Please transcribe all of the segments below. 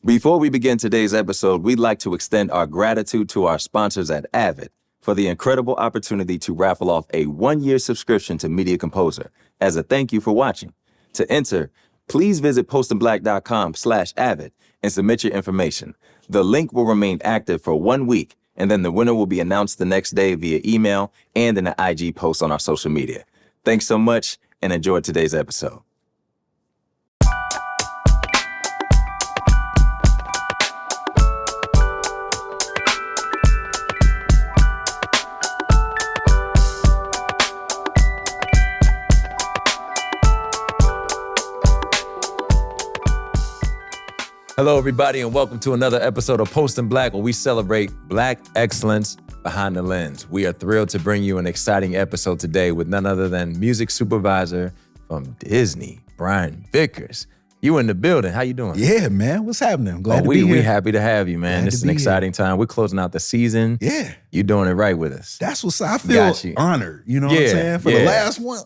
Before we begin today's episode, we'd like to extend our gratitude to our sponsors at Avid for the incredible opportunity to raffle off a 1-year subscription to Media Composer as a thank you for watching. To enter, please visit postandblack.com/Avid and submit your information. The link will remain active for 1 week, and then the winner will be announced the next day via email and in an IG post on our social media. Thanks so much and enjoy today's episode. Hello, everybody, and welcome to another episode of Post and Black, where we celebrate Black excellence behind the lens. We are thrilled to bring you an exciting episode today with none other than music supervisor from Disney, Brian Vickers. You in the building. How you doing? Yeah, man. What's happening? I'm glad to be here. We happy to have you, man. This is an exciting time. We're closing out the season. Yeah. You're doing it right with us. That's what's I feel honored. You know what I'm saying? For the last one.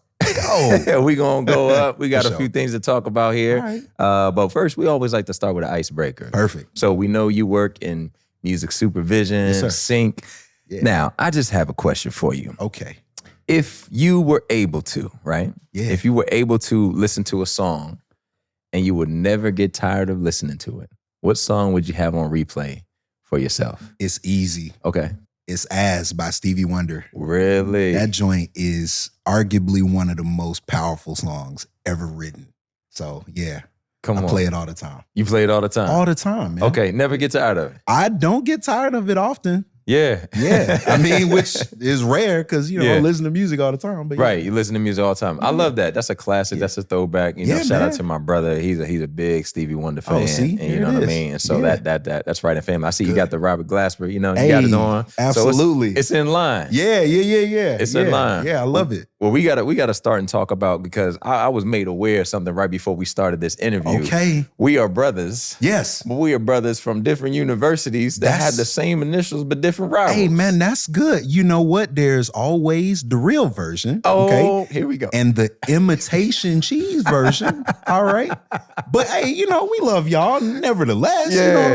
We gonna go up. We got a few things to talk about here. All right. But first, we always like to start with an icebreaker. Perfect. So we know you work in music supervision, sync. Yeah. Now, I just have a question for you. Okay. If you were able to, right? Yeah. If you were able to listen to a song and you would never get tired of listening to it, what song would you have on replay for yourself? It's easy. Okay. It's As by Stevie Wonder. Really? That joint is arguably one of the most powerful songs ever written. So, yeah. I play it all the time. You play it all the time? All the time, man. Okay, never get tired of it? I don't get tired of it often. Yeah. Yeah. I mean, which is rare because, I listen to music all the time. But right. You listen to music all the time. I love that. That's a classic. Yeah. That's a throwback. Shout out to my brother. He's a big Stevie Wonder fan. Oh, see? And you know what I mean? And so that's right in family. I see you got the Robert Glasper, you got it on. Absolutely. So it's in line. Yeah. It's in line. Yeah, I love it. Well, we gotta start and talk about, because I was made aware of something right before we started this interview. Okay. We are brothers. Yes. But we are brothers from different universities that had the same initials but different rivals. Hey, man, that's good. You know what? There's always the real version. Oh, here we go. And the imitation cheese version. All right. But hey, we love y'all nevertheless. Yeah. You know what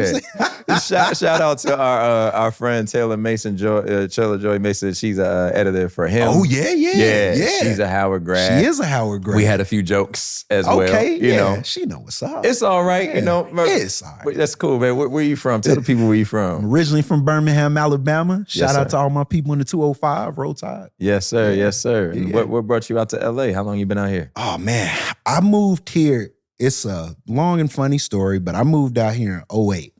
I'm saying? Shout out to our friend Taylor Mason, Joy Mason. She's an editor for him. Oh, yeah. She's a Howard grad. She is a Howard grad. We had a few jokes as well. Okay, she know what's up. It's all right, It's all right. That's cool, man. Where you from? Tell the people where you from. I'm originally from Birmingham, Alabama. Shout out to all my people in the 205, Roll Tide. Yes, sir. Yeah. Yes, sir. And Yeah. what brought you out to LA? How long you been out here? Oh, man. I moved here. It's a long and funny story, but I moved out here in 2008.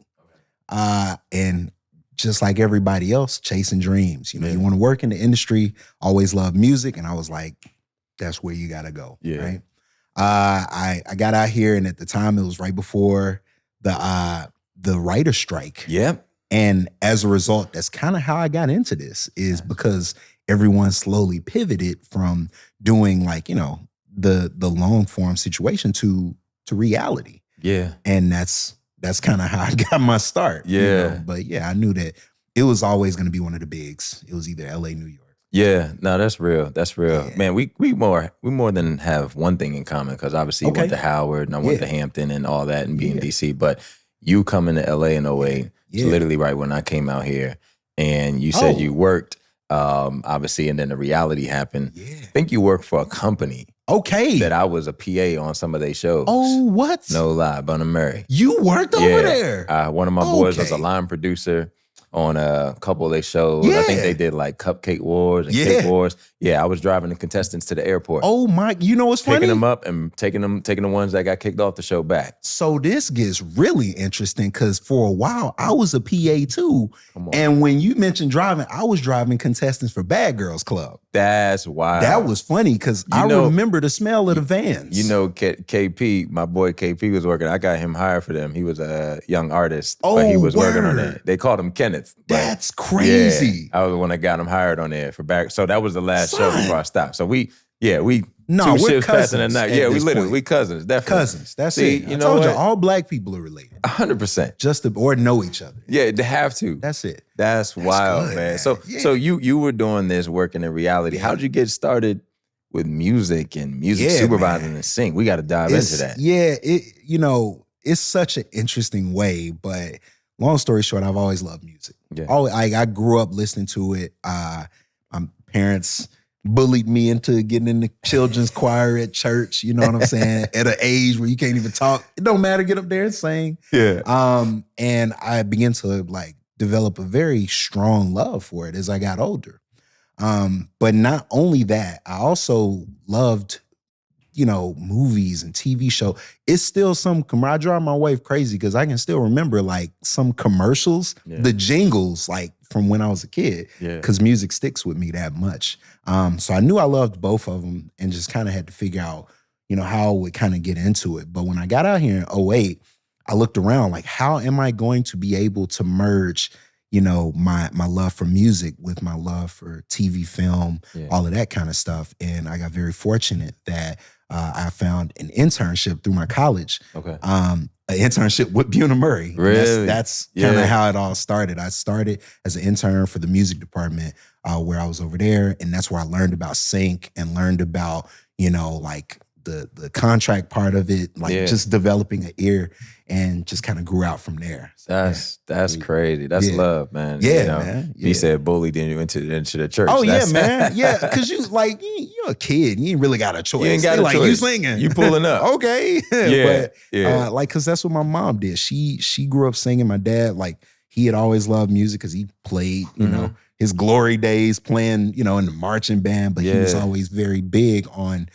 And just like everybody else, chasing dreams. You want to work in the industry, always love music. And I was like, that's where you got to go. Yeah. Right. I got out here, and at the time it was right before the writer's strike. Yep. And as a result, that's kind of how I got into this, is because everyone slowly pivoted from doing the long form situation to reality. Yeah. And that's kind of how I got my start. Yeah. But yeah, I knew that it was always going to be one of the bigs. It was either LA, New York. Yeah, no, that's real. That's real. Yeah. Man, we more than have one thing in common, because obviously you went to Howard and I went to Hampton and all that and being in DC. But you coming to LA in 2008, literally right when I came out here, and you said you worked, obviously, and then the reality happened. Yeah. I think you worked for a company. Okay. That I was a PA on some of their shows. Oh, what? No lie, Bun Murray. You worked over there? One of my boys was a line producer on a couple of their shows. I think they did like Cupcake Wars and Cake Wars. Yeah, I was driving the contestants to the airport. Oh my, you know what's funny? Picking them up and taking the ones that got kicked off the show back. So this gets really interesting, because for a while I was a PA too. And when you mentioned driving, I was driving contestants for Bad Girls Club. That's wild. That was funny, because I remember the smell of the vans. KP, my boy KP was working. I got him hired for them. He was a young artist, but he was working on that. They called him Kenneth. That's crazy. Yeah, I was the one that got him hired on there for back. So that was the last show before I stopped. So we No, two we're shifts passing the cousins night. at Yeah, this point. we cousins, definitely. Cousins, that's See, it. you I know told what? you, all black people are related. 100%. Or know each other. Yeah, they have to. That's it. That's wild, good, man. man. So you were doing this working in reality. How'd you get started with music and music supervising and sync? We got to dive into that. Yeah, it's such an interesting way, but long story short, I've always loved music. Yeah. I grew up listening to it. My parents bullied me into getting in the children's choir at church. You know what I'm saying? At an age where you can't even talk. It don't matter. Get up there and sing. Yeah. And I began to like develop a very strong love for it as I got older. But not only that, I also loved, movies and TV show. It's still I drive my wife crazy because I can still remember like some commercials, the jingles, like from when I was a kid, because music sticks with me that much. So I knew I loved both of them and just kind of had to figure out, how I would kind of get into it. But when I got out here in 2008, I looked around like, how am I going to be able to merge my love for music with my love for TV, film, all of that kind of stuff. And I got very fortunate that I found an internship through my college. Okay. An internship with Buna Murray. Really? That's kind of how it all started. I started as an intern for the music department where I was over there. And that's where I learned about sync and learned about, like the contract part of it, like just developing an ear, and just kind of grew out from there. So, that's crazy. That's love, man. Yeah, man. Yeah. You said bullied into the church. Oh, yeah, man. Yeah, because you're a kid. You ain't really got a choice. You ain't got a choice. You singing. You pulling up. Okay. Yeah. But because that's what my mom did. She grew up singing. My dad, like, he had always loved music because he played, his glory days playing, in the marching band. But he was always very big on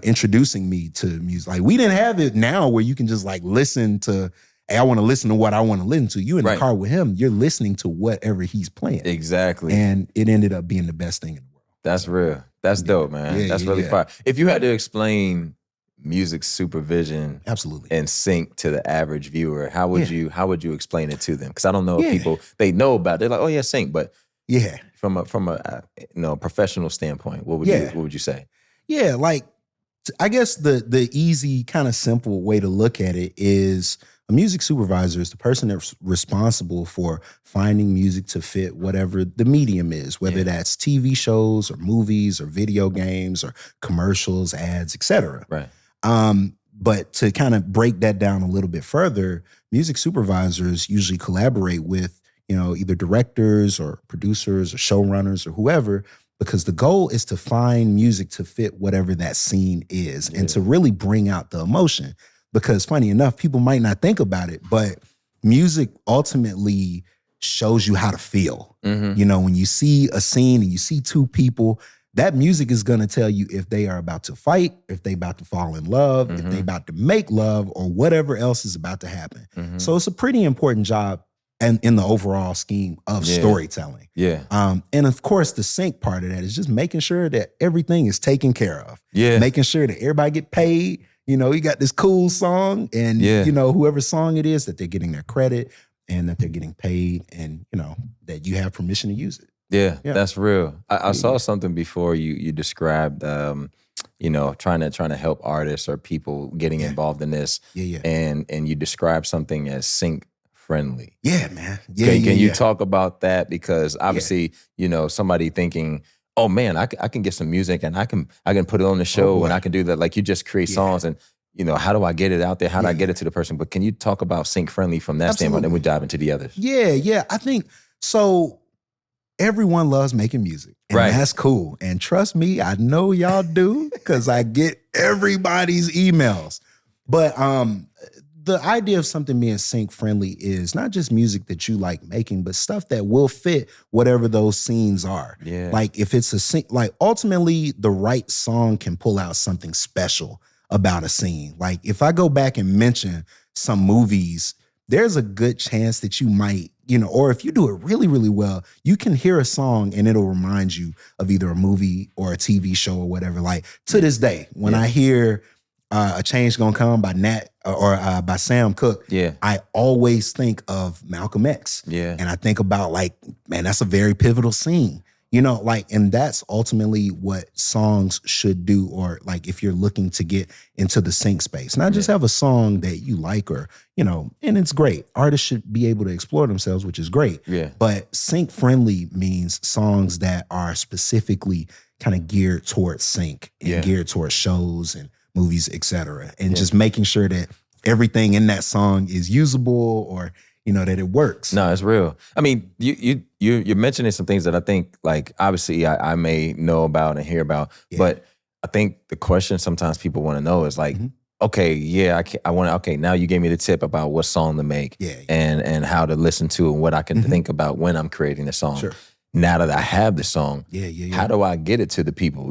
introducing me to music. Like, we didn't have it now where you can just like listen to, hey, I want to listen to what I want to listen to. You in the car with him, you're listening to whatever he's playing. Exactly. And it ended up being the best thing in the world. That's real. That's dope, man. That's really fire. If you had to explain music supervision absolutely and sync to the average viewer, how would you explain it to them? Because I don't know if people, they know about it. They're like, oh yeah, sync, but from a professional standpoint, what would you say? Yeah, like, I guess the easy, kind of simple way to look at it is a music supervisor is the person that's responsible for finding music to fit whatever the medium is, whether that's TV shows or movies or video games or commercials, ads, etc. Right. But to kind of break that down a little bit further, music supervisors usually collaborate with, either directors or producers or showrunners or whoever, because the goal is to find music to fit whatever that scene is and to really bring out the emotion. Because funny enough, people might not think about it, but music ultimately shows you how to feel. When you see a scene and you see two people, that music is going to tell you if they are about to fight, if they about to fall in love, if they about to make love, or whatever else is about to happen. So it's a pretty important job and in the overall scheme of storytelling. Yeah. And of course, the sync part of that is just making sure that everything is taken care of. Yeah. Making sure that everybody get paid. You got this cool song and, whoever song it is, that they're getting their credit and that they're getting paid and, that you have permission to use it. Yeah, that's real. I saw something before you described, trying to help artists or people getting involved in this. And you described something as sync friendly. Yeah, man. Can you talk about that? Because obviously, somebody thinking, oh man, I can get some music and I can put it on the show and I can do that. Like, you just create songs and how do I get it out there? How do I get it to the person? But can you talk about sync friendly from that standpoint? Then we dive into the others. Yeah. I think so. Everyone loves making music, and that's cool. And trust me, I know y'all do because I get everybody's emails. But the idea of something being sync friendly is not just music that you like making, but stuff that will fit whatever those scenes are. Yeah. Like, if it's a sync, like, ultimately the right song can pull out something special about a scene. Like, if I go back and mention some movies, there's a good chance that you might, or if you do it really, really well, you can hear a song and it'll remind you of either a movie or a TV show or whatever. Like, to this day, when I hear A Change Gonna Come by Nat or by Sam Cooke, I always think of Malcolm X. And I think about, like, man, that's a very pivotal scene. And that's ultimately what songs should do, or like if you're looking to get into the sync space. Not just have a song that you like or, and it's great. Artists should be able to explore themselves, which is great. But sync friendly means songs that are specifically kind of geared towards sync and geared towards shows and movies, etc. And just making sure that everything in that song is usable or, that it works. No, it's real. I mean, you're mentioning some things that I think, like, obviously I may know about and hear about, but I think the question sometimes people want to know is like, okay, yeah, I want to, okay, now you gave me the tip about what song to make and how to listen to and what I can think about when I'm creating a song. Sure. Now that I have the song, how do I get it to the people?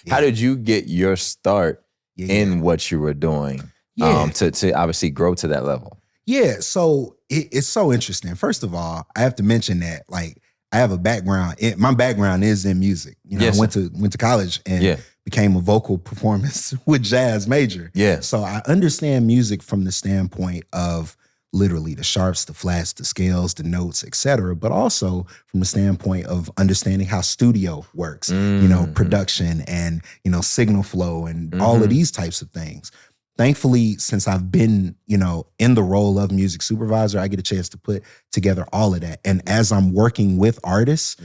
How did you get your start in what you were doing to obviously grow to that level? Yeah, so it's so interesting. First of all, I have to mention that, like, I have a background. My background is in music. I went to college and became a vocal performance with jazz major. Yeah. So I understand music from the standpoint of literally the sharps, the flats, the scales, the notes, etc., but also from the standpoint of understanding how studio works, production and, signal flow and all of these types of things. Thankfully, since I've been, in the role of music supervisor, I get a chance to put together all of that. And as I'm working with artists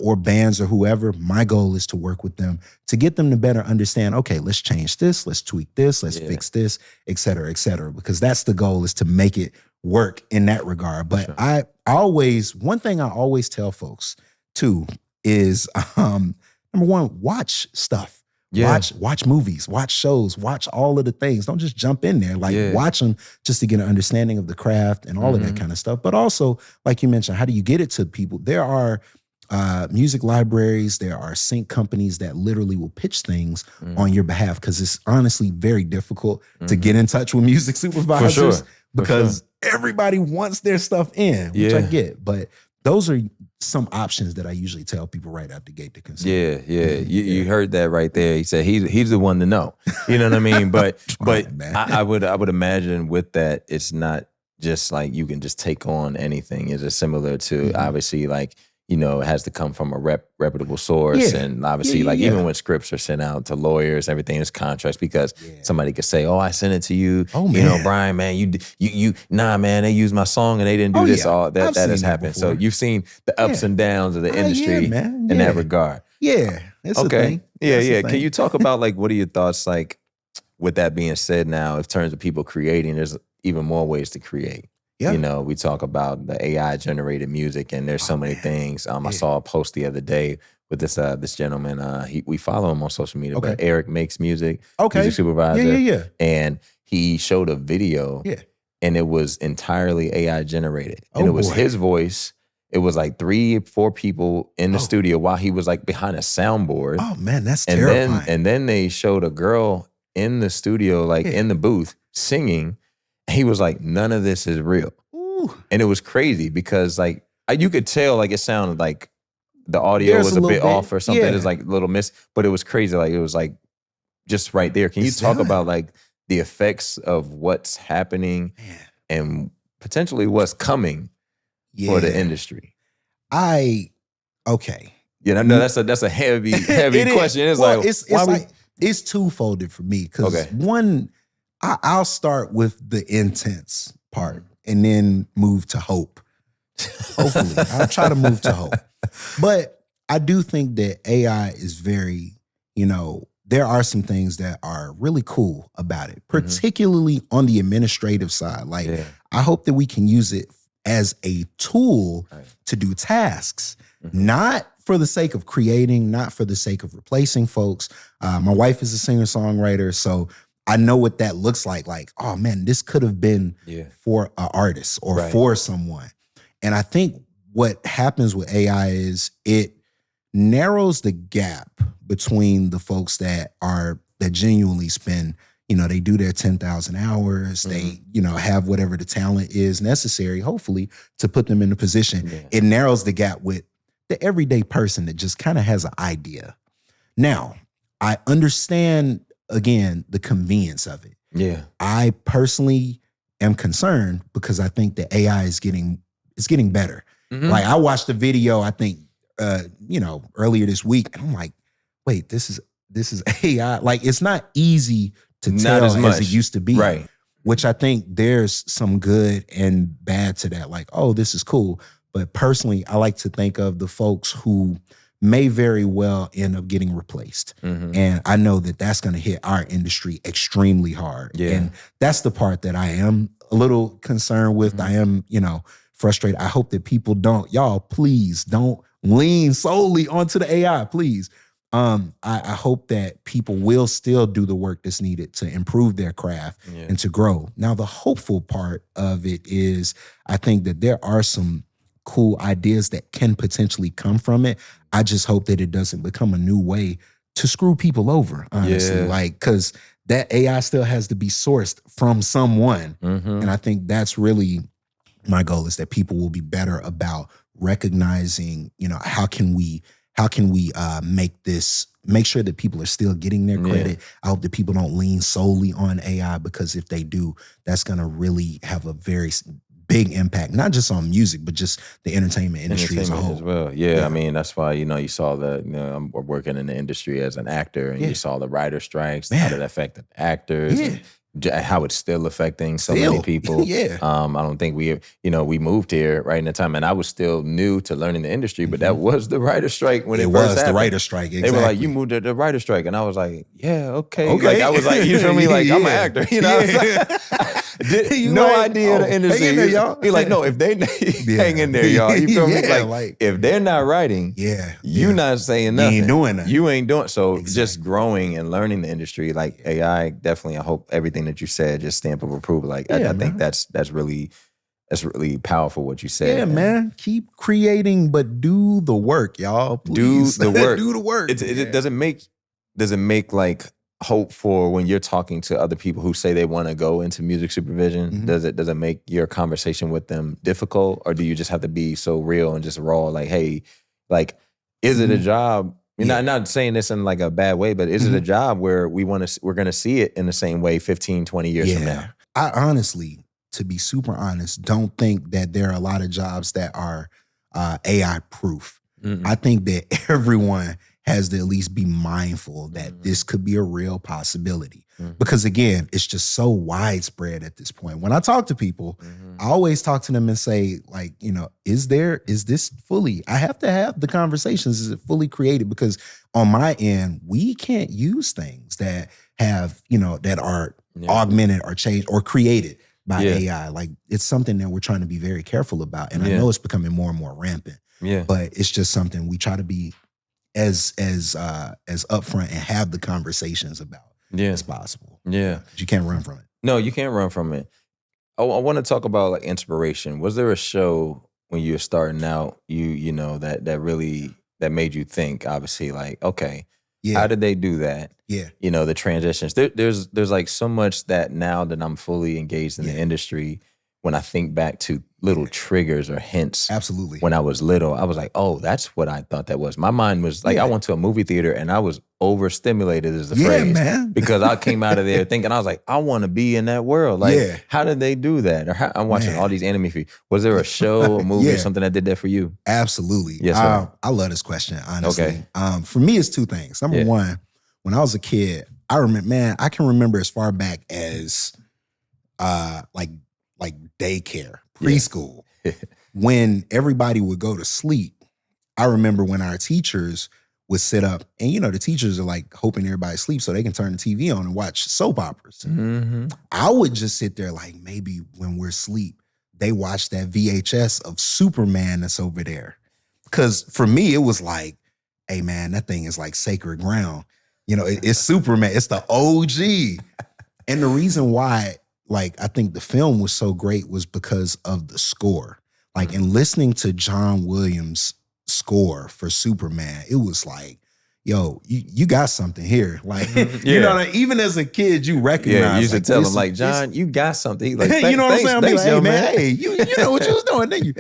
or bands or whoever, my goal is to work with them to get them to better understand, okay, let's change this, let's tweak this, let's fix this, et cetera, because that's the goal, is to make it work in that regard. But one thing I always tell folks too is, number one, watch stuff. Yeah. Watch movies, watch shows, watch all of the things. Don't just jump in there. Like, watch them just to get an understanding of the craft and all of that kind of stuff. But also, like you mentioned, how do you get it to people? There are music libraries, there are sync companies that literally will pitch things on your behalf, because it's honestly very difficult to get in touch with music supervisors because everybody wants their stuff in, which I get. But those are some options that I usually tell people right out the gate to consider. You heard that right there. He said he's the one to know. You know what I mean? But I would imagine with that, it's not just like you can just take on anything. It's just similar to obviously, like, it has to come from a reputable source. And obviously, even when scripts are sent out to lawyers, everything is contracts, because somebody could say, oh, I sent it to you. Oh, man. Brian, man, nah, man, they used my song and they didn't do this. All that has happened. So you've seen the ups and downs of the industry in that regard. Yeah. It's okay. Can you talk about, like, what are your thoughts, like, with that being said now, in terms of people creating, there's even more ways to create. Yeah. We talk about the AI generated music, and there's so many things. I saw a post the other day with this gentleman. We follow him on social media, but Eric Makes Music, music supervisor. And he showed a video, and it was entirely AI generated. And it was his voice. It was like 3-4 people in the studio while he was like behind a soundboard. Oh man, that's terrifying. And then they showed a girl in the studio, like in the booth, singing. He was like, none of this is real. Ooh. And it was crazy because, like, you could tell, like, it sounded like the audio was a bit off or something. It's like a little miss, but it was crazy. Like, it was like just right there. Can you talk about, like, the effects of what's happening and potentially what's coming for the industry? Okay. Yeah, no, that's a heavy question. It's it's twofolded for me, because one, I'll start with the intense part and then move to hope. Hopefully, I'll try to move to hope. But I do think that AI is very, there are some things that are really cool about it, particularly on the administrative side. Like, I hope that we can use it as a tool to do tasks, not for the sake of creating, not for the sake of replacing folks. My wife is a singer-songwriter, so I know what that looks like. Like, oh man, this could have been for an artist or for someone. And I think what happens with AI is it narrows the gap between the folks that genuinely spend, they do their 10,000 hours. They, have whatever the talent is necessary, hopefully, to put them in a position. It narrows the gap with the everyday person that just kind of has an idea. Now, I understand, again, the convenience of it. Yeah. I personally am concerned because I think the AI is getting better. Like, I watched a video, I think, earlier this week, and I'm like, wait, this is AI. Like, it's not easy to tell as it used to be. Right. Which I think there's some good and bad to that. Like, oh, this is cool. But personally, I like to think of the folks who may very well end up getting replaced. And I know that that's going to hit our industry extremely hard. Yeah. And that's the part that I am a little concerned with. I am, frustrated. I hope that people y'all, please don't lean solely onto the AI, please. I hope that people will still do the work that's needed to improve their craft and to grow. Now, the hopeful part of it is I think that there are some cool ideas that can potentially come from it. I just hope that it doesn't become a new way to screw people over, honestly. Because that AI still has to be sourced from someone. And I think that's really my goal, is that people will be better about recognizing, how can we make sure that people are still getting their credit. I hope that people don't lean solely on AI, because if they do, that's going to really have a very big impact, not just on music, but just the entertainment industry as a whole. As well. Yeah, I mean, that's why, you saw I'm working in the industry as an actor, and you saw the writer strikes, how it affected actors, and how it's still affecting so many people. I don't think we moved here right in the time, and I was still new to learning the industry, but that was the writer strike when it first happened. The writer strike, exactly. They were like, you moved to the writer strike, and I was like, yeah, okay. Like, I was like, you feel me? Like, I'm an actor, no idea the industry. Hang in there, y'all. He like, no, if they hang in there, y'all. You feel me? Like, if they're not writing, you not saying nothing. You ain't doing that. You ain't doing. So just growing and learning the industry, like AI, definitely. I hope everything that you said, just stamp of approval. Like, I think that's really powerful what you said. Yeah, man. Keep creating, but do the work, y'all. Please. Do the work. Do the work. It doesn't make like hope for when you're talking to other people who say they want to go into music supervision? Does it make your conversation with them difficult, or do you just have to be so real and just raw? Like, hey, like, is it a job? I'm not saying this in like a bad way, but is it a job where we're going to see it in the same way 15, 20 years from now? I honestly, to be super honest, don't think that there are a lot of jobs that are AI proof. I think that everyone has to at least be mindful that this could be a real possibility. Because again, it's just so widespread at this point. When I talk to people, I always talk to them and say, like, is this fully, I have to have the conversations, is it fully created? Because on my end, we can't use things that have, that are augmented or changed or created by AI. Like, it's something that we're trying to be very careful about. And I know it's becoming more and more rampant. But it's just something we try to be as upfront and have the conversations about as possible. You can't run from it. No, you can't run from it. I want to talk about like inspiration. Was there a show when you were starting out, that really made you think? Obviously, like, okay, how did they do that? The transitions. There's like so much that now that I'm fully engaged in the industry, when I think back to little triggers or hints. Absolutely. When I was little, I was like, oh, that's what I thought that was. My mind was like, I went to a movie theater and I was overstimulated, is the phrase. Man. Because I came out of there thinking, I was like, I want to be in that world. Like, how did they do that? Or I'm watching all these anime feeds. Was there a show, a movie, or something that did that for you? Absolutely. Yes, sir. I love this question, honestly. For me, it's two things. Number one, when I was a kid, I can remember as far back as like daycare, preschool. When everybody would go to sleep, I remember when our teachers would sit up, and the teachers are like hoping everybody sleeps so they can turn the TV on and watch soap operas. I would just sit there like, maybe when we're asleep, they watch that VHS of Superman that's over there. Because for me, it was like, hey man, that thing is like sacred ground. It's Superman. It's the OG. And the reason why, like, I think the film was so great was because of the score. Like, in listening to John Williams' score for Superman, it was like, yo, you got something here. Like, even as a kid, you recognize. Yeah, you used to tell him, like, John, you got something. Like, you know what I'm saying? I'm thanks, like, hey, man. Hey, you know what you was doing, didn't you?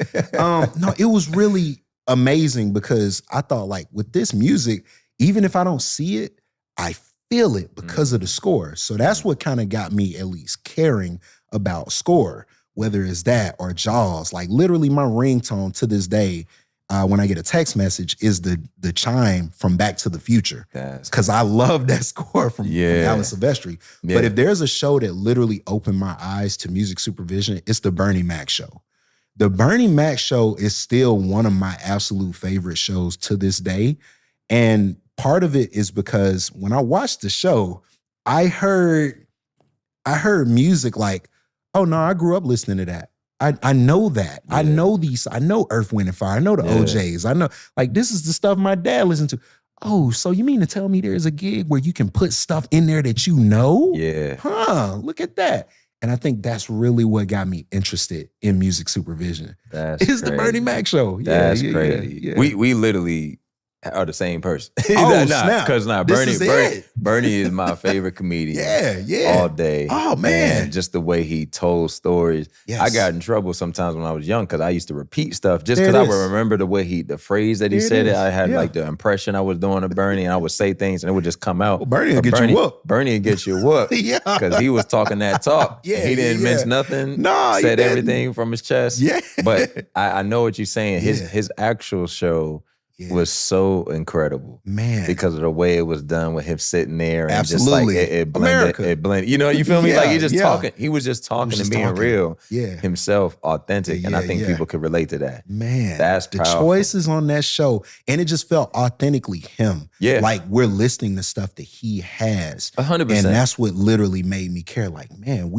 No, it was really amazing because I thought, like, with this music, even if I don't see it, I feel it because of the score. So that's what kind of got me at least caring about score, whether it's that or Jaws. Like, literally my ringtone to this day, when I get a text message, is the chime from Back to the Future. Because I love that score from Alan Silvestri. But if there's a show that literally opened my eyes to music supervision, it's the Bernie Mac show. The Bernie Mac show is still one of my absolute favorite shows to this day. And part of it is because when I watched the show, I heard music like, oh no, I grew up listening to that. I know that. Yeah. I know Earth, Wind, and Fire. I know the OJs. I know, like, this is the stuff my dad listened to. Oh, so you mean to tell me there's a gig where you can put stuff in there that you know? Yeah. Huh, look at that. And I think that's really what got me interested in music supervision. It's the Bernie Mac show. That's crazy. Yeah. We literally are the same person. Oh, snap. Because Bernie is my favorite comedian. All day. Oh, man. And just the way he told stories. Yes. I got in trouble sometimes when I was young because I used to repeat stuff just because I would remember the phrase that he said it. I had like the impression I was doing of Bernie, and I would say things and it would just come out. Well, Bernie would get you whooped. Bernie would get you whooped. Yeah. Because he was talking that talk. He didn't mince nothing. No, said everything from his chest. Yeah. But I know what you're saying. His actual show was so incredible, man, because of the way it was done with him sitting there and absolutely. just like it blended. You know, you feel me? Like he was just talking and being real, himself, authentic, and I think people could relate to that. Man, that's the powerful. Choices on that show, and it just felt authentically him. Yeah, like we're listening to stuff that he has, 100%, and that's what literally made me care. Like, man,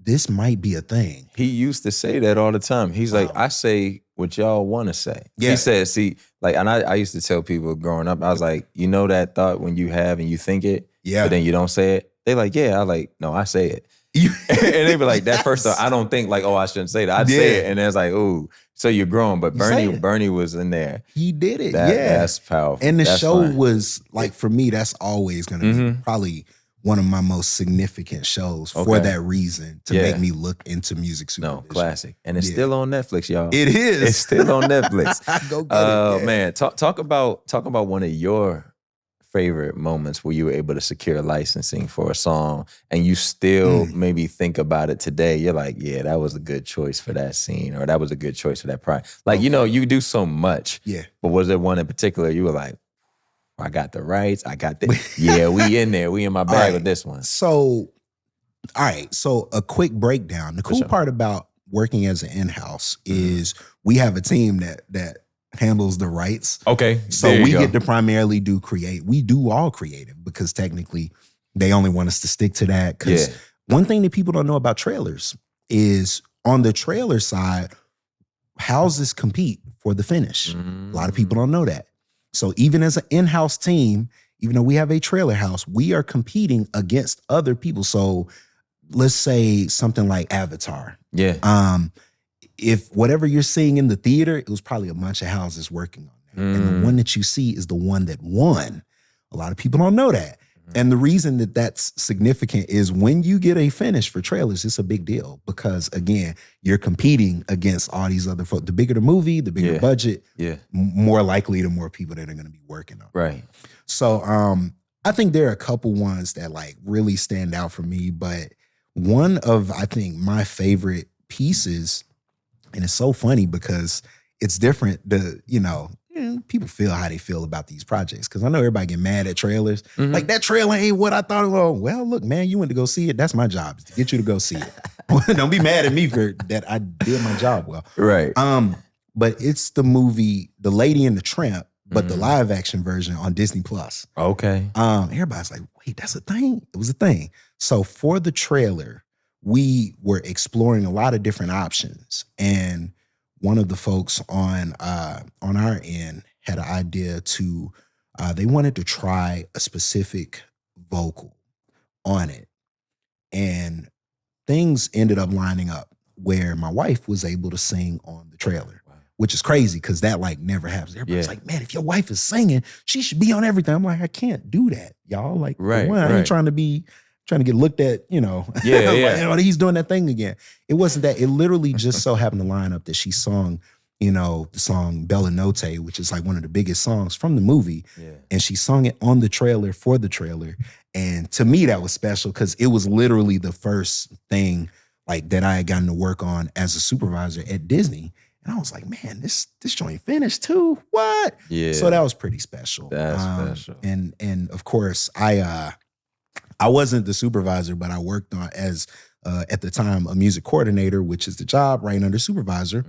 this might be a thing. He used to say that all the time. He's like, I say what y'all want to say. Yeah. He said, see, like, and I used to tell people growing up, I was like, you know that thought when you have and you think it, but then you don't say it? They like, yeah. I like, no, I say it. And they be like, that first thought, I don't think like, oh, I shouldn't say that. I'd say it. And then it's like, ooh, so you're growing. But Bernie was in there. He did it. That's powerful. And the show was like, for me, that's always going to be probably one of my most significant shows for that reason, to make me look into music supervision. No, classic. And it's still on Netflix, y'all. It is. It's still on Netflix. Go get it. Man, talk about one of your favorite moments where you were able to secure licensing for a song and you still maybe think about it today. You're like, yeah, that was a good choice for that scene, or that was a good choice for that project. Like, you know, you do so much. Yeah. But was there one in particular you were like, I got the rights. I got the we in there. We in my bag with this one. So, all right. So a quick breakdown. The cool part about working as an in-house is we have a team that handles the rights. Okay. So we get to primarily do we do all creative, because technically they only want us to stick to that. Because one thing that people don't know about trailers is on the trailer side, houses compete for the finish. A lot of people don't know that. So even as an in-house team, even though we have a trailer house, we are competing against other people. So let's say something like Avatar. Yeah. If whatever you're seeing in the theater, it was probably a bunch of houses working on that. And the one that you see is the one that won. A lot of people don't know that. And the reason that that's significant is when you get a finish for trailers, it's a big deal, because again, you're competing against all these other folks. The bigger the movie, the bigger budget, more likely the more people that are going to be working on it. Right. So I think there are a couple ones that like really stand out for me, but one of, I think, my favorite pieces, and it's so funny because it's different, people feel how they feel about these projects. Because I know everybody get mad at trailers. Like, that trailer ain't what I thought it was. Well, look, man, you went to go see it. That's my job, is to get you to go see it. Don't be mad at me for that. I did my job well. Right. But it's the movie The Lady and the Tramp, but the live action version on Disney Plus. Okay. Everybody's like, wait, that's a thing? It was a thing. So for the trailer, we were exploring a lot of different options. And one of the folks on our end had an idea to, they wanted to try a specific vocal on it. And things ended up lining up where my wife was able to sing on the trailer, which is crazy because that like never happens. Everybody's like, man, if your wife is singing, she should be on everything. I'm like, I can't do that, y'all. Like, I ain't trying to get looked at, like, he's doing that thing again. It wasn't that. It literally just so happened to line up that she sung, the song Bella Notte, which is like one of the biggest songs from the movie. Yeah. And she sung it on the trailer for the trailer. And to me, that was special because it was literally the first thing like that I had gotten to work on as a supervisor at Disney. And I was like, man, this joint finished too. What? Yeah. So that was pretty special. That's special. And of course, I wasn't the supervisor, but I worked on as at the time, a music coordinator, which is the job right under supervisor.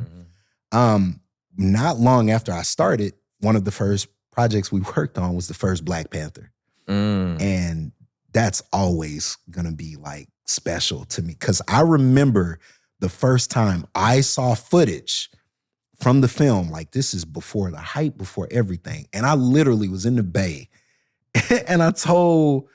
Not long after I started, one of the first projects we worked on was the first Black Panther. And that's always gonna be like special to me. Cause I remember the first time I saw footage from the film, like this is before the hype, before everything. And I literally was in the Bay and I told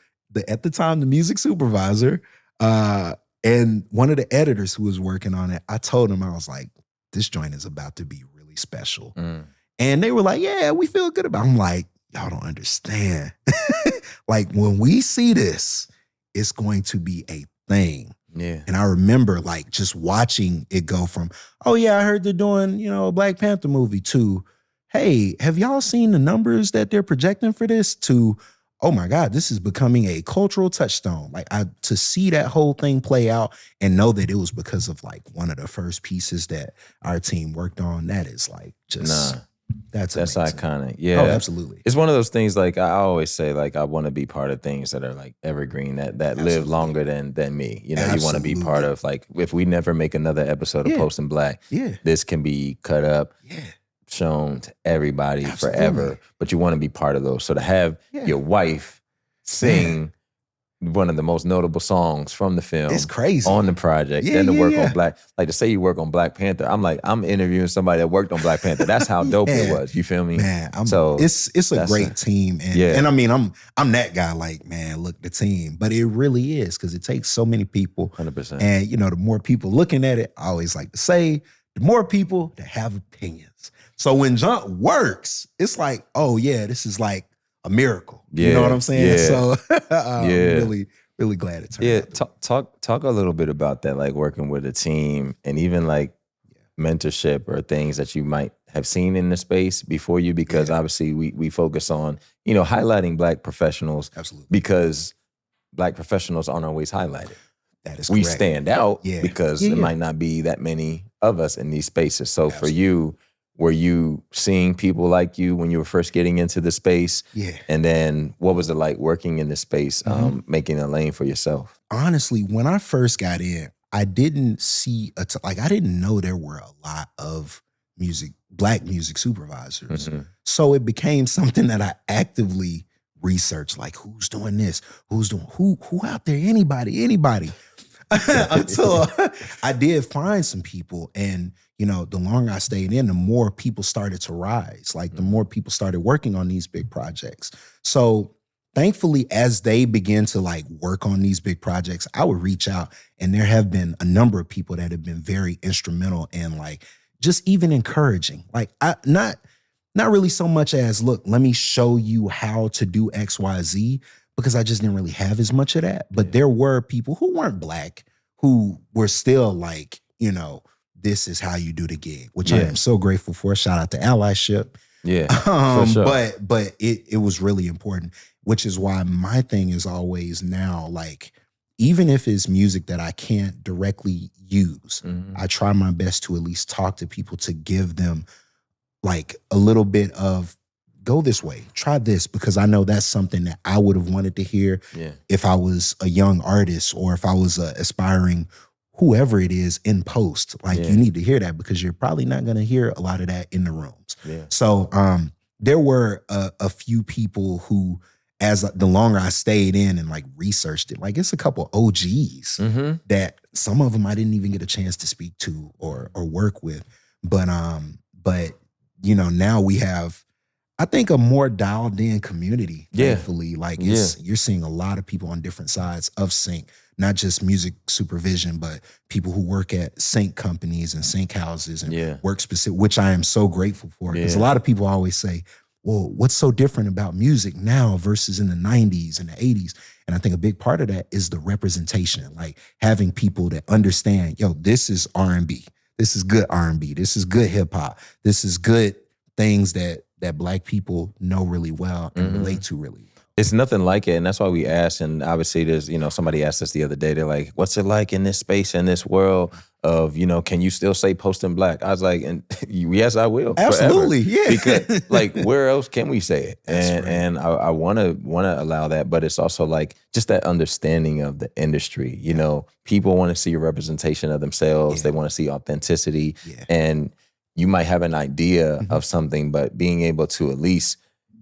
at the time, the music supervisor, and one of the editors who was working on it, I told him, I was like, this joint is about to be really special. And they were like, yeah, we feel good about it. I'm like, y'all don't understand. Like when we see this, it's going to be a thing. Yeah. And I remember like just watching it go from, oh yeah, I heard they're doing, a Black Panther movie, to, hey, have y'all seen the numbers that they're projecting for this, to, oh my God, this is becoming a cultural touchstone. Like to see that whole thing play out and know that it was because of like one of the first pieces that our team worked on, that is like just, that's amazing. Iconic. Yeah. Oh, absolutely. It's one of those things, like I always say, like I want to be part of things that are like evergreen, that live longer than me. You want to be part of, like, if we never make another episode of Post in Black, this can be cut up, shown to everybody forever, but you want to be part of those. So to have your wife sing one of the most notable songs from the film, it's crazy, on the project, then to work on Black, like to say you work on Black Panther, I'm like, I'm interviewing somebody that worked on Black Panther. That's how dope it was. You feel me? Man, so it's a great team. And I mean, I'm that guy, like, man, look, the team. But it really is, because it takes so many people. 100%. And the more people looking at it, I always like to say, the more people that have opinions. So when junk works, it's like, oh yeah, this is like a miracle. You know what I'm saying? So I'm really, really glad it turned out. Talk a little bit about that, like working with a team and even like mentorship or things that you might have seen in the space before you, because obviously we focus on, highlighting Black professionals. Absolutely. Because Black professionals aren't always highlighted. That is we correct. stand out because there might not be that many of us in these spaces. So for you, were you seeing people like you when you were first getting into the space? Yeah. And then what was it like working in this space, making a lane for yourself? Honestly, when I first got in, I didn't see, I didn't know there were a lot of Black music supervisors. So it became something that I actively researched, like who's doing this? Who out there? Anybody? Until I did find some people, and the longer I stayed in, the more people started to rise. Like the more people started working on these big projects. So thankfully, as they begin to like work on these big projects, I would reach out, and there have been a number of people that have been very instrumental in like just even encouraging. Like not really so much as, look, let me show you how to do X, Y, Z, because I just didn't really have as much of that. But there were people who weren't Black who were still like, this is how you do the gig, which I am so grateful for. Shout out to allyship. Yeah, for sure. But it was really important, which is why my thing is always now, like, even if it's music that I can't directly use, I try my best to at least talk to people to give them like a little bit of, go this way, try this, because I know that's something that I would have wanted to hear if I was a young artist, or if I was aspiring whoever it is in post. Like you need to hear that, because you're probably not going to hear a lot of that in the rooms. So there were a few people who, as the longer I stayed in and like researched it, like it's a couple OGs that some of them I didn't even get a chance to speak to or work with. But now we have, I think, a more dialed in community, thankfully. Like you're seeing a lot of people on different sides of sync, not just music supervision, but people who work at sync companies and sync houses and work specific, which I am so grateful for. Because a lot of people always say, well, what's so different about music now versus in the 90s and the 80s? And I think a big part of that is the representation, like having people that understand, this is R&B. This is good R&B. This is good hip hop. This is good things that Black people know really well and relate to really well. It's nothing like it, and that's why we asked. And obviously, there's somebody asked us the other day. They're like, "What's it like in this space, in this world of, can you still say post in black? I was like, and yes, I will. Absolutely, forever. yeah. Because like, where else can we say it? That's And I want to allow that, but it's also like just that understanding of the industry. People want to see a representation of themselves. They want to see authenticity, and you might have an idea of something, but being able to at least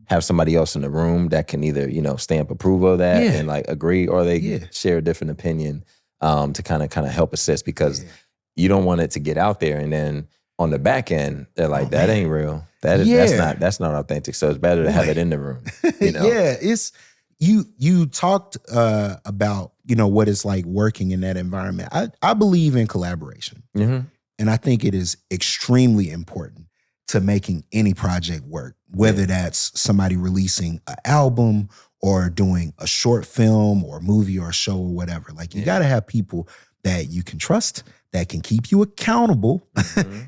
have somebody else in the room that can either, stamp approval of that and like agree, or they share a different opinion to kind of help assist, because you don't want it to get out there and then on the back end they're like, that ain't real. That's not authentic. So it's better to have it in the room. Yeah, it's you talked about what it's like working in that environment. I believe in collaboration, and I think it is extremely important to making any project work, whether that's somebody releasing an album or doing a short film or a movie or a show or whatever. Like, you got to have people that you can trust, that can keep you accountable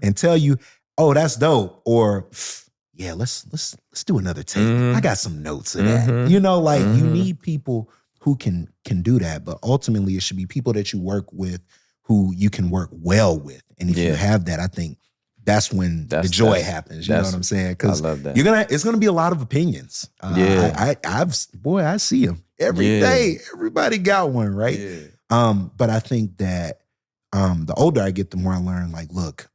and tell you, oh, that's dope. Or, yeah, let's do another take. I got some notes of that. You need people who can do that. But ultimately, it should be people that you work with who you can work well with. And if you have that, I think that's when the joy happens. You know what I'm saying? Because it's gonna be a lot of opinions. I see them every day. Everybody got one, right? But I think that the older I get, the more I learn. Like, look,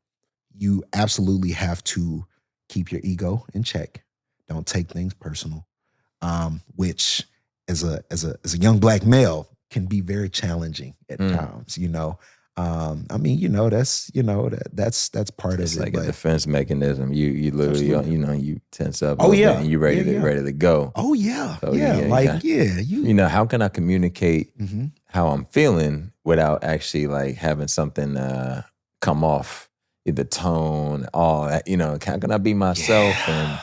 you absolutely have to keep your ego in check. Don't take things personal, which as a young black male can be very challenging at times. That's part it's of it. It's like a defense mechanism. You literally, you tense up. And you ready to go. Oh yeah, so, how can I communicate how I'm feeling without actually like having something come off, the tone, all that. How can I be myself and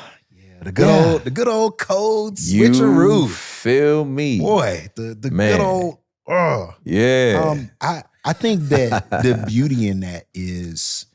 the good old code switcheroo. Feel me, boy. The good old. I think that the beauty in that is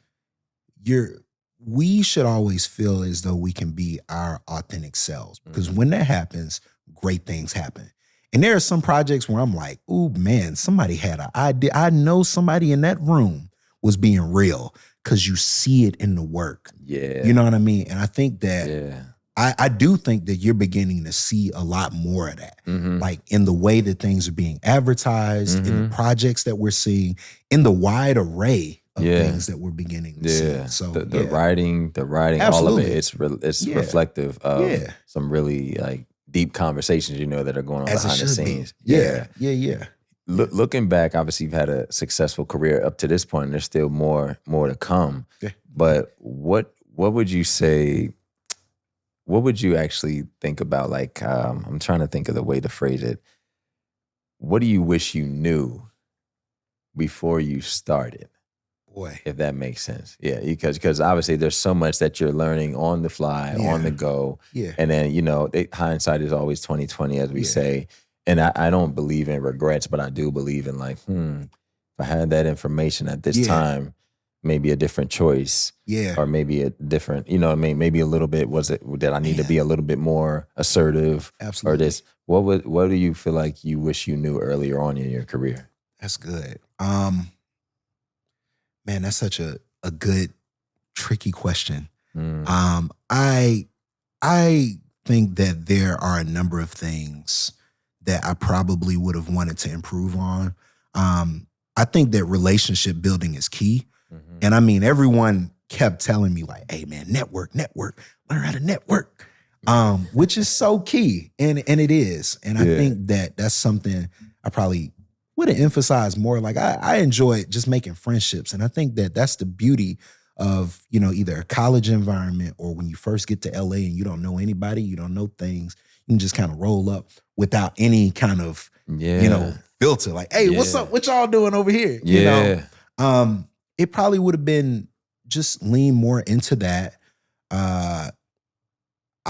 we should always feel as though we can be our authentic selves, because when that happens, great things happen. And there are some projects where I'm like, ooh, man, somebody had an idea. I know somebody in that room was being real, because you see it in the work. Yeah. You know what I mean? And I think that I do think that you're beginning to see a lot more of that, like in the way that things are being advertised, in the projects that we're seeing, in the wide array of things that we're beginning to see. So the writing, absolutely. All of it, it's reflective of some really like deep conversations, that are going on behind the scenes. Yeah. Looking back, obviously you've had a successful career up to this point, and there's still more to come. Yeah. But what would you say? What would you actually think about? Like, I'm trying to think of the way to phrase it. What do you wish you knew before you started? Boy, if that makes sense. Yeah, because obviously there's so much that you're learning on the fly, on the go. Yeah. And then, hindsight is always 20/20, as we say. And I don't believe in regrets, but I do believe in like, if I had that information at this time, maybe a different choice. Yeah. Or maybe a different, maybe a little bit, did I need to be a little bit more assertive? Absolutely. Or this, what do you feel like you wish you knew earlier on in your career? That's good. Man, that's such a good, tricky question. I think that there are a number of things that I probably would have wanted to improve on. I think that relationship building is key. And I mean, everyone kept telling me like, hey man, network, learn how to network, which is so key. And it is. And I think that that's something I probably would have emphasized more. Like I enjoy just making friendships. And I think that that's the beauty of, either a college environment or when you first get to LA and you don't know anybody, you don't know things, you can just kind of roll up without any kind of, filter. Like, hey, what's up? What y'all doing over here? It probably would have been just lean more into that. I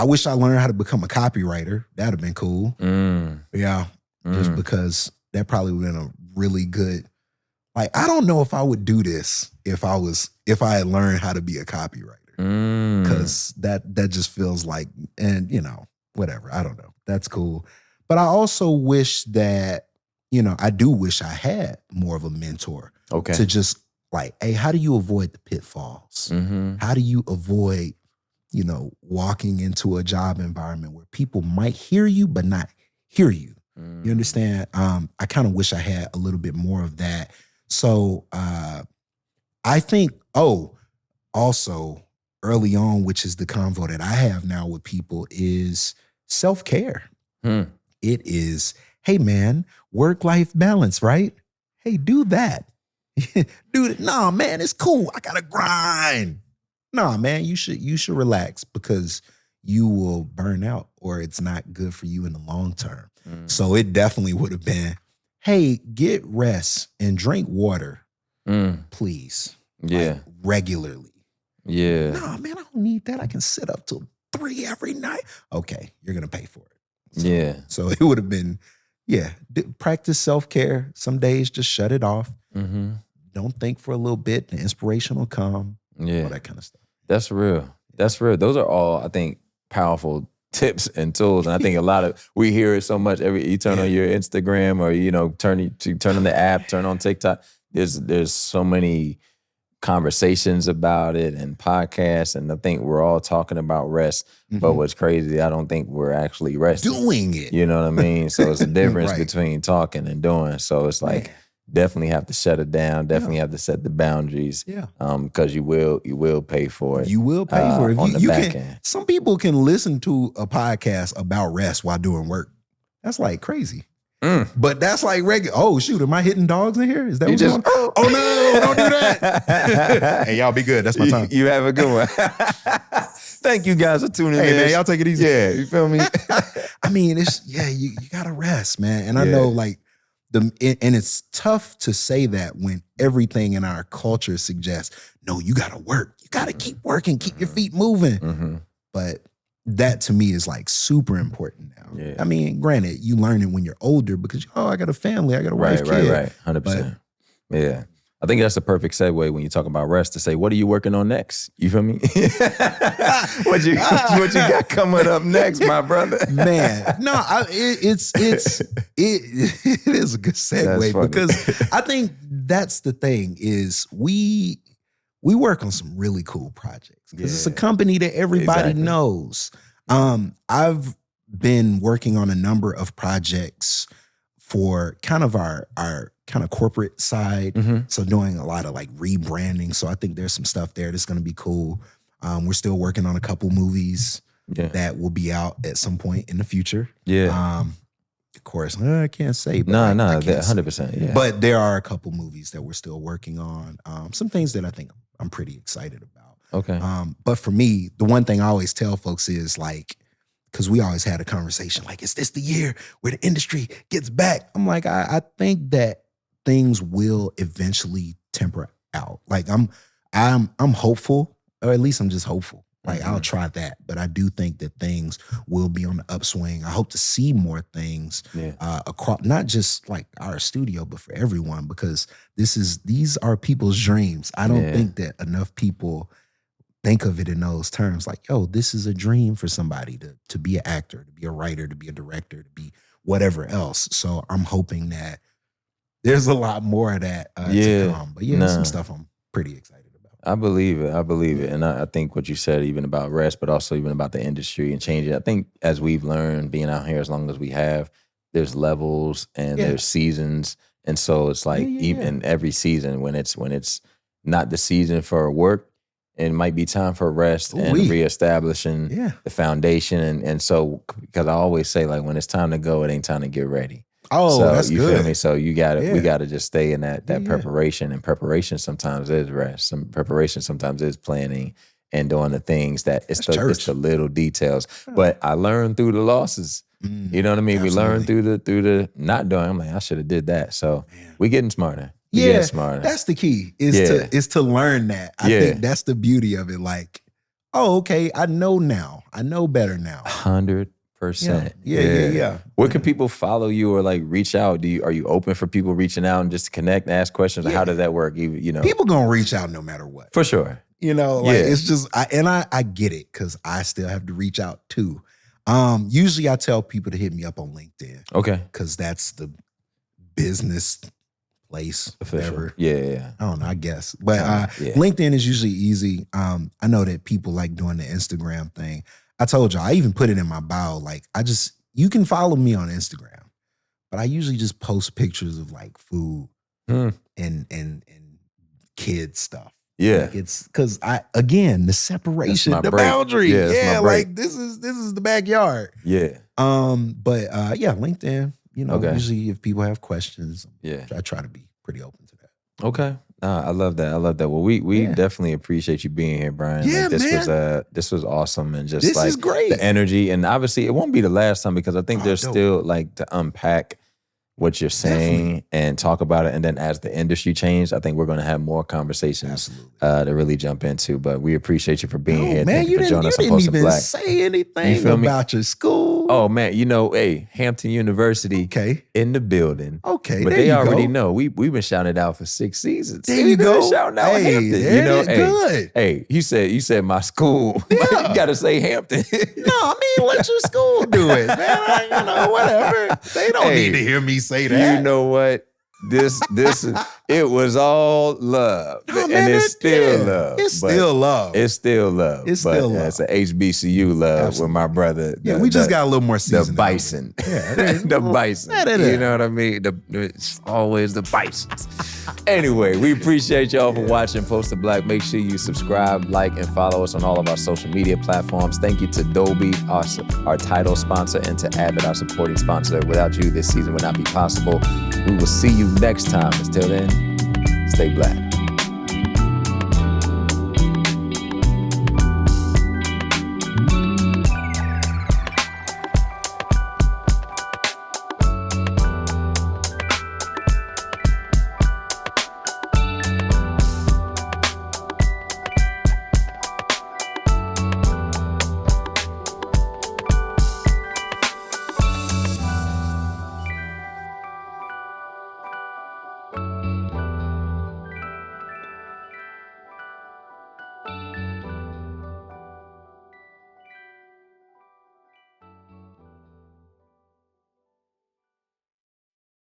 wish I learned how to become a copywriter. That'd have been cool. Just because that probably would have been a really good, like, I don't know if I would do this if I had learned how to be a copywriter. Because that just feels like, and whatever, I don't know. That's cool. But I also wish that, I do wish I had more of a mentor to just like, hey, how do you avoid the pitfalls? How do you avoid, walking into a job environment where people might hear you but not hear you? You understand? I kind of wish I had a little bit more of that. So I think, also early on, which is the convo that I have now with people, is self-care. It is, hey man, work-life balance, right? Hey, do that. Dude, nah, man, it's cool. I gotta grind. Nah, man, you should relax because you will burn out or it's not good for you in the long term. So it definitely would have been, hey, get rest and drink water, please. Yeah. Like, regularly. Yeah. Nah, man, I don't need that. I can sit up till 3 every night. Okay, you're gonna pay for it. Yeah. So it would have been, practice self-care. Some days just shut it off. Don't think for a little bit. The inspiration will come. Yeah. All that kind of stuff. That's real. That's real. Those are all, I think, powerful tips and tools. And I think we hear it so much. You turn on your Instagram or, turn on the app, turn on TikTok. There's so many conversations about it and podcasts. And I think we're all talking about rest. But what's crazy, I don't think we're actually resting. Doing it. You know what I mean? So it's a difference Right. between talking and doing. So it's like, definitely have to shut it down. Definitely have to set the boundaries. Because you will pay for it. You will pay for it. On the back end. Some people can listen to a podcast about rest while doing work. That's like crazy. But that's like regular. Oh shoot, am I hitting dogs in here? Is that what's going on? Oh no, don't do that. Hey, y'all be good. That's my time. You have a good one. Thank you guys for tuning in. Hey man, y'all take it easy. Yeah, you feel me? I mean, it's you gotta rest, man. And I know like and it's tough to say that when everything in our culture suggests, no, you gotta work. You gotta keep working, keep your feet moving. But that to me is like super important now. Yeah. I mean, granted, you learn it when you're older because, I got a family, I got a wife, kid. Right. 100%. Yeah. I think that's the perfect segue when you talk about rest to say, what are you working on next? You feel me? what you got coming up next, my brother? Man, no, it is a good segue because I think that's the thing is we work on some really cool projects because it's a company that everybody knows. I've been working on a number of projects for kind of our kind of corporate side. So doing a lot of like rebranding. So I think there's some stuff there that's going to be cool. We're still working on a couple movies that will be out at some point in the future. Of course, I can't say. But No, 100%. Yeah. But there are a couple movies that we're still working on. Some things that I think I'm pretty excited about. Okay. But for me, the one thing I always tell folks is like, because we always had a conversation like, is this the year where the industry gets back? I'm like, I think that things will eventually temper out. Like I'm hopeful, or at least I'm just hopeful. Like I'll try that, but I do think that things will be on the upswing. I hope to see more things across, not just like our studio, but for everyone, because these are people's dreams. I don't think that enough people think of it in those terms. Like, yo, this is a dream for somebody to be an actor, to be a writer, to be a director, to be whatever else. So I'm hoping that there's a lot more of that to come. But some stuff I'm pretty excited about. I believe it. And I think what you said, even about rest, but also even about the industry and changing. I think as we've learned being out here as long as we have, there's levels and there's seasons. And so it's like even every season when it's not the season for work, it might be time for rest and reestablishing the foundation. And so, because I always say, like, when it's time to go, it ain't time to get ready. Oh, so that's you good. feel me? So we gotta just stay in that preparation. And preparation sometimes is rest. Some preparation sometimes is planning and doing the things that it's the little details. But I learned through the losses. You know what I mean? Absolutely. We learned through the not doing. I'm like, I should have did that. So we getting smarter. Getting smarter. That's the key. Is to learn that. I think that's the beauty of it. Like, oh, okay, I know now. I know better now. 100%. Yeah. Where can people follow you or like reach out? Are you open for people reaching out and just to connect and ask questions? Or how does that work? People gonna reach out no matter what. For sure. It's just I get it because I still have to reach out too. Usually I tell people to hit me up on LinkedIn. Okay. Because that's the business place, Official. whatever. Yeah. I don't know, I guess. But Yeah. LinkedIn is usually easy. I know that people like doing the Instagram thing. I told y'all, I even put it in my bio. Like, you can follow me on Instagram, but I usually just post pictures of like food and kid stuff. Yeah. Like it's because the separation, my the break. boundary. Yeah, it's my break. like this is the backyard. Yeah. But LinkedIn, Okay. usually if people have questions, Yeah. I try to be pretty open to that. Okay. I love that. Well, we definitely appreciate you being here, Brian. Yeah, This was awesome, and just This like is great. the energy, and obviously it won't be the last time because I think there's dope. still like to unpack what you're saying and talk about it, and then as the industry changed, I think we're going to have more conversations to really jump into. But we appreciate you for being here. Man, Thank you for joining us on didn't Post even Black. say anything You feel me? about your school. Oh man, hey, Hampton University Okay. in the building. Okay, But there they you already go. know. We've been shouting it out for 6 seasons. There you We've been go. shouting out Hey, Hampton. there it is. Good. Hey, you said my school. Yeah. You gotta say Hampton. No, I mean, let your school do it, man. Whatever. They don't need to hear me say that. You know what? This it was all love. No, and man, it's still love. It's but still love. It's still love. It's still love. It's a HBCU love with my brother. We just got a little more the season. bison. Yeah, the bison. You know what I mean? It's always the bison. Anyway, we appreciate y'all for watching Post Black. Make sure you subscribe, like, and follow us on all of our social media platforms. Thank you to Dolby, our title sponsor, and to Avid, our supporting sponsor. Without you, this season would not be possible. We will see you next time. Until then, stay black.